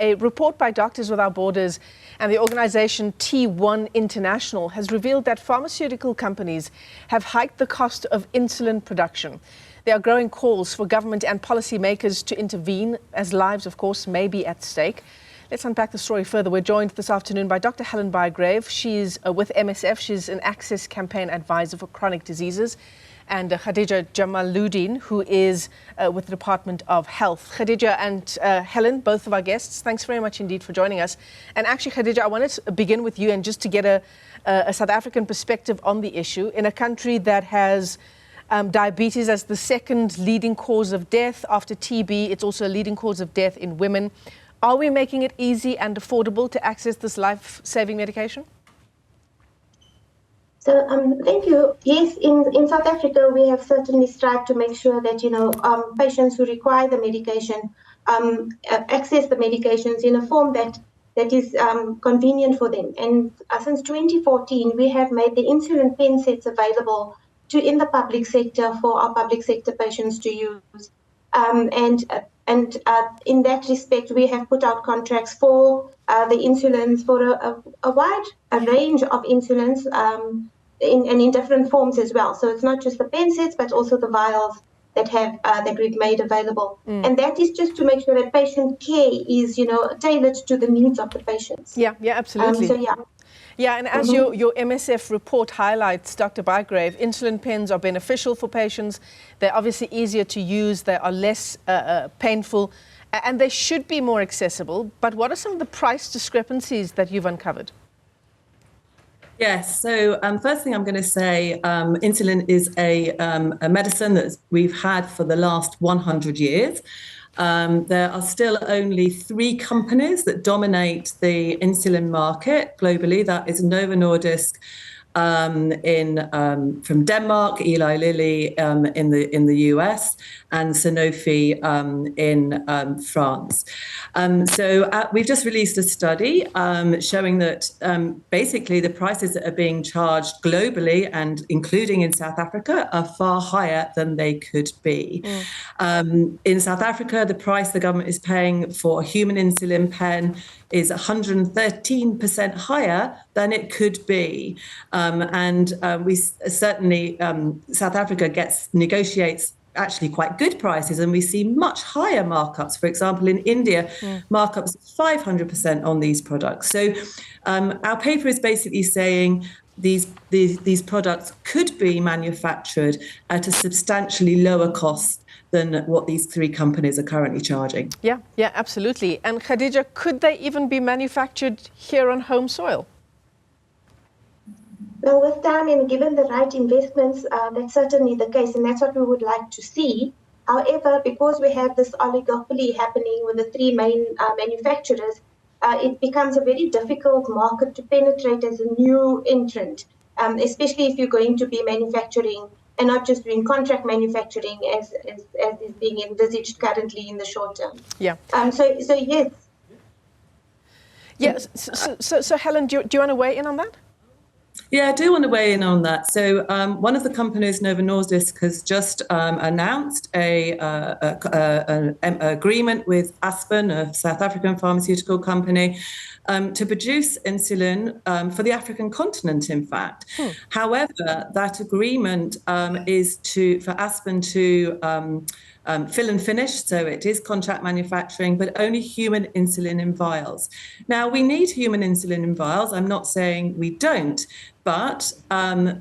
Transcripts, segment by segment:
A report by Doctors Without Borders and the organization T1 International has revealed that pharmaceutical companies have hiked the cost of insulin production. There are growing calls for government and policymakers to intervene, as lives, of course, may be at stake. Let's unpack the story further. We're joined this afternoon by Dr. Helen Bygrave. She's with MSF. She's an Access Campaign Advisor for Chronic Diseases. And Khadija Jamooldien, who is with the Department of Health. Khadija and Helen, both of our guests, thanks very much indeed for joining us. And actually, Khadija, I wanted to begin with you and just to get a South African perspective on the issue. In a country that has diabetes as the second leading cause of death after TB, it's also a leading cause of death in women. Are we making it easy and affordable to access this life-saving medication? So, thank you. Yes, in South Africa, we have certainly strived to make sure that, patients who require the medication access the medications in a form that is convenient for them. And since 2014, we have made the insulin pen sets available in the public sector for our public sector patients to use. And in that respect, we have put out contracts for the insulins, for a wide range of insulins, in different forms as well. So it's not just the pen sets, but also the vials that we've made available. And that is just to make sure that patient care is, tailored to the needs of the patients. Yeah, absolutely. Yeah, and as your MSF report highlights, Dr. Bygrave, insulin pens are beneficial for patients. They're obviously easier to use. They are less painful, and they should be more accessible. But what are some of the price discrepancies that you've uncovered? Yes, so first thing I'm going to say, insulin is a medicine that we've had for the last 100 years. There are still only 3 companies that dominate the insulin market globally. That is Novo Nordisk from Denmark, Eli Lilly in the US, and Sanofi in France. So we've just released a study showing that basically the prices that are being charged globally and including in South Africa are far higher than they could be. In South Africa, the price the government is paying for a human insulin pen is 113% higher than it could be. And we certainly, South Africa negotiates actually quite good prices, and we see much higher markups. For example, in India, markups 500% on these products. So our paper is basically saying these products could be manufactured at a substantially lower cost than what these 3 companies are currently charging. Yeah, absolutely. And Khadija, could they even be manufactured here on home soil? Well, with time and given the right investments, that's certainly the case, and that's what we would like to see. However, because we have this oligopoly happening with the 3 main manufacturers, it becomes a very difficult market to penetrate as a new entrant, especially if you're going to be manufacturing and not just doing contract manufacturing as is being envisaged currently in the short term. Yeah. So yes. Yes. So Helen, do you want to weigh in on that? Yeah, I do want to weigh in on that. So one of the companies, Novo Nordisk, has just announced an agreement with Aspen, a South African pharmaceutical company, to produce insulin for the African continent, in fact. However, that agreement is for Aspen to fill and finish, so it is contract manufacturing, but only human insulin in vials. Now, we need human insulin in vials. I'm not saying we don't, but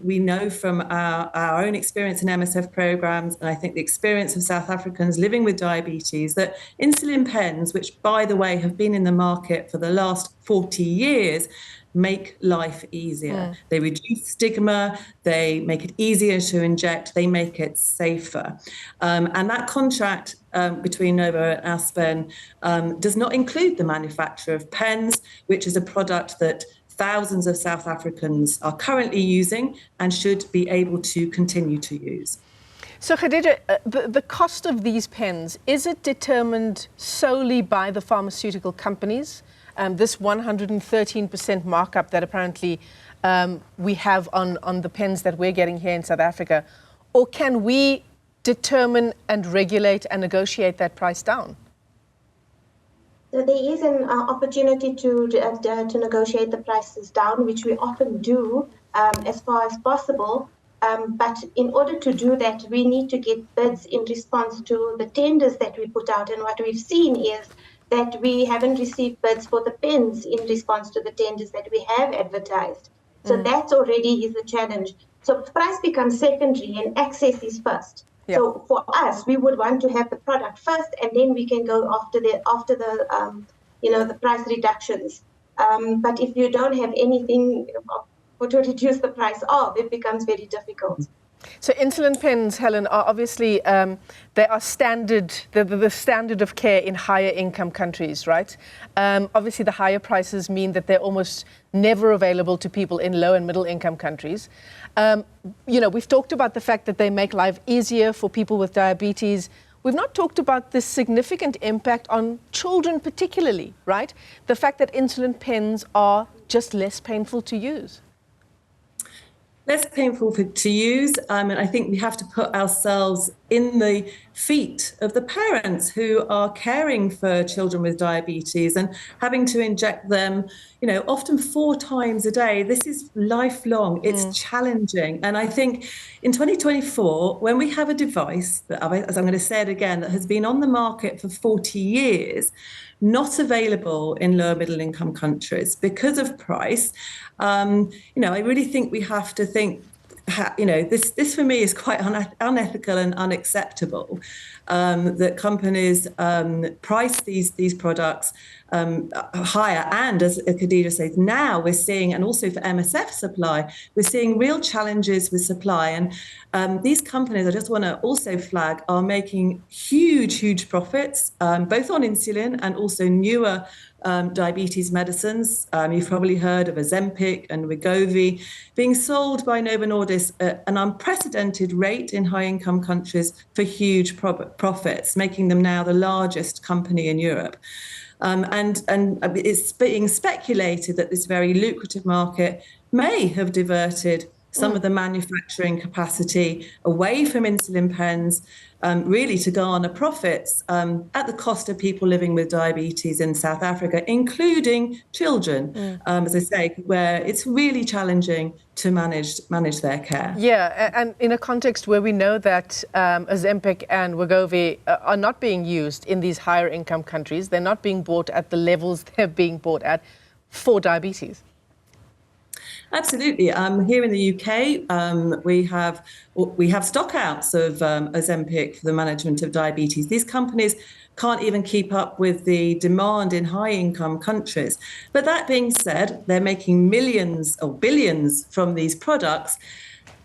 we know from our own experience in MSF programs, and I think the experience of South Africans living with diabetes, that insulin pens, which, by the way, have been in the market for the last 40 years, make life easier. They reduce stigma, they make it easier to inject, they make it safer. And that contract between Novo and Aspen does not include the manufacture of pens, which is a product that thousands of South Africans are currently using and should be able to continue to use. So Khadija, the cost of these pens, is it determined solely by the pharmaceutical companies? This 113% markup that apparently we have on the pens that we're getting here in South Africa, or can we determine and regulate and negotiate that price down? So there is an opportunity to negotiate the prices down, which we often do as far as possible. But in order to do that, we need to get bids in response to the tenders that we put out. And what we've seen is that we haven't received bids for the pens in response to the tenders that we have advertised. So that's already is a challenge. So price becomes secondary and access is first. Yeah. So for us, we would want to have the product first, and then we can go after the the price reductions. But if you don't have anything to reduce the price of, it becomes very difficult. So insulin pens, Helen, are obviously, they are standard, the standard of care in higher income countries, right? Obviously, the higher prices mean that they're almost never available to people in low and middle income countries. We've talked about the fact that they make life easier for people with diabetes. We've not talked about the significant impact on children particularly, right? The fact that insulin pens are just less painful to use. Less painful to use, and I think we have to put ourselves in the feet of the parents who are caring for children with diabetes and having to inject them, often 4 times a day. This is lifelong. It's challenging. And I think in 2024, when we have a device that, as I'm going to say it again, that has been on the market for 40 years, not available in lower middle income countries because of price, I really think we have to think, this for me is quite unethical and unacceptable, that companies price these products higher. And as Khadija says, now we're seeing, and also for MSF supply, we're seeing real challenges with supply. And these companies, I just want to also flag, are making huge profits, both on insulin and also newer diabetes medicines. You've probably heard of Ozempic and Wegovy being sold by Novo Nordisk at an unprecedented rate in high-income countries for huge profits, making them now the largest company in Europe. And it's being speculated that this very lucrative market may have diverted some of the manufacturing capacity away from insulin pens, really to garner profits at the cost of people living with diabetes in South Africa, including children, as I say, where it's really challenging to manage their care. Yeah, and in a context where we know that Ozempic and Wegovy are not being used in these higher income countries, they're not being bought at the levels they're being bought at for diabetes. Absolutely. Here in the UK, we have stockouts of Ozempic for the management of diabetes. These companies can't even keep up with the demand in high-income countries. But that being said, they're making millions or billions from these products.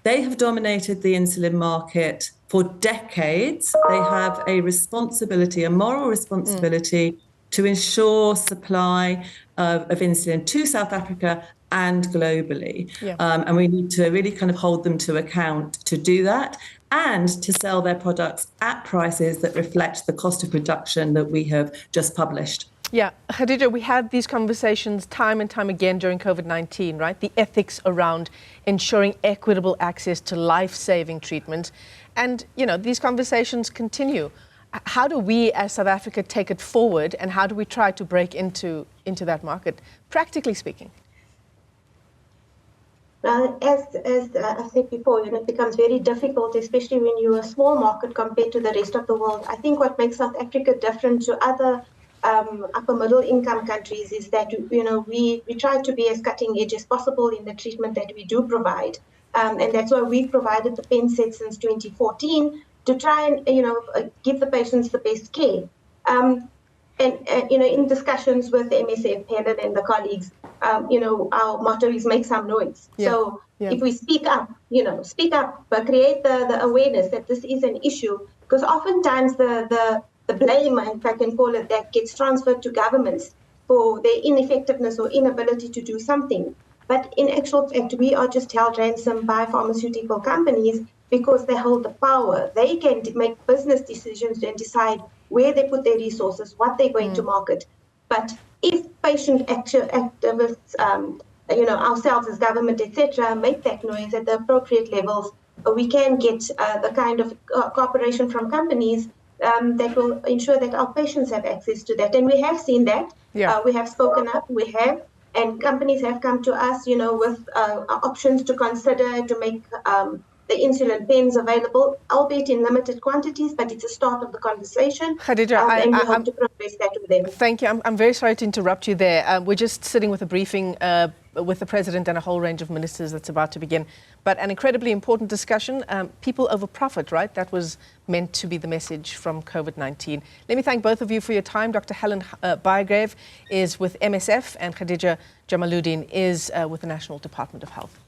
They have dominated the insulin market for decades. They have a responsibility, a moral responsibility, to ensure supply of insulin to South Africa and globally. Yeah. And we need to really kind of hold them to account to do that, and to sell their products at prices that reflect the cost of production that we have just published. Yeah, Khadija, we had these conversations time and time again during COVID-19, right? The ethics around ensuring equitable access to life-saving treatment. And, these conversations continue. How do we as South Africa take it forward, and how do we try to break into that market, practically speaking? As I said before, it becomes very difficult, especially when you're a small market compared to the rest of the world. I think what makes South Africa different to other upper middle income countries is that, we try to be as cutting edge as possible in the treatment that we do provide. And that's why we've provided the pen set since 2014 to try and, give the patients the best care. In discussions with MSF, Helen and the colleagues, our motto is make some noise. Yeah. So if we speak up, but create the awareness that this is an issue, because oftentimes the blame, if I can call it that, gets transferred to governments for their ineffectiveness or inability to do something. But in actual fact, we are just held ransom by pharmaceutical companies because they hold the power. They can make business decisions and decide where they put their resources, what they're going to market. But if patient activists, ourselves as government, etc., make that noise at the appropriate levels, we can get the kind of cooperation from companies that will ensure that our patients have access to that. And we have seen that. Yeah. We have spoken up, and companies have come to us, with options to consider to make the insulin pens available, albeit in limited quantities, but it's a start of the conversation. Khadija, and we hope to progress that with them. Thank you. I'm very sorry to interrupt you there. We're just sitting with a briefing with the President and a whole range of ministers that's about to begin. But an incredibly important discussion, people over profit, right? That was meant to be the message from COVID-19. Let me thank both of you for your time. Dr. Helen Bygrave is with MSF and Khadija Jamooldien is with the National Department of Health.